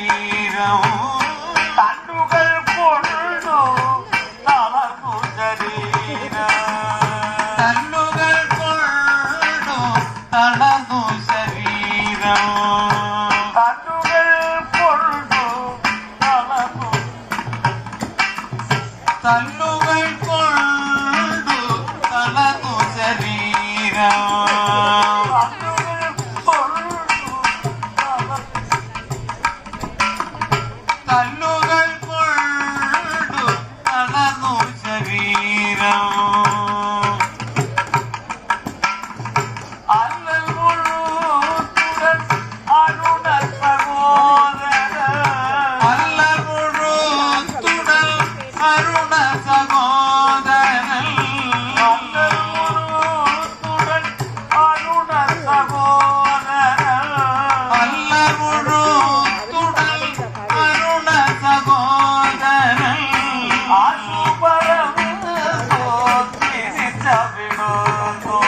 ശരീരം കണ്ണുകൾ കൊണ്ടു തളർന്നു ശരീരം കണ്ണുകൾ കൊണ്ടു തളർന്നു ശരീരം കണ്ണുകൾ കൊണ്ടു തളർന്നു കണ്ണുകൾ കൊണ്ടു തളർന്നു ശരീരം കല്ലുകൾ കൊണ്ടു തളർന്നു ശരീരം അല്ലൽ മുഴുത്തുടൻ അരുണ സഹോദരൻ അല്ലൽ മുഴുത്തുടൻ അരുണ സഹോദരൻ അല്ലൽ മുഴുത്തുടൻ അരുണ സഹോദരൻ അല്ലൽ മുഴുത്തുടൻ അരുണ സഹോദരൻ ആശുപരം തിരിച്ചവിടുന്നു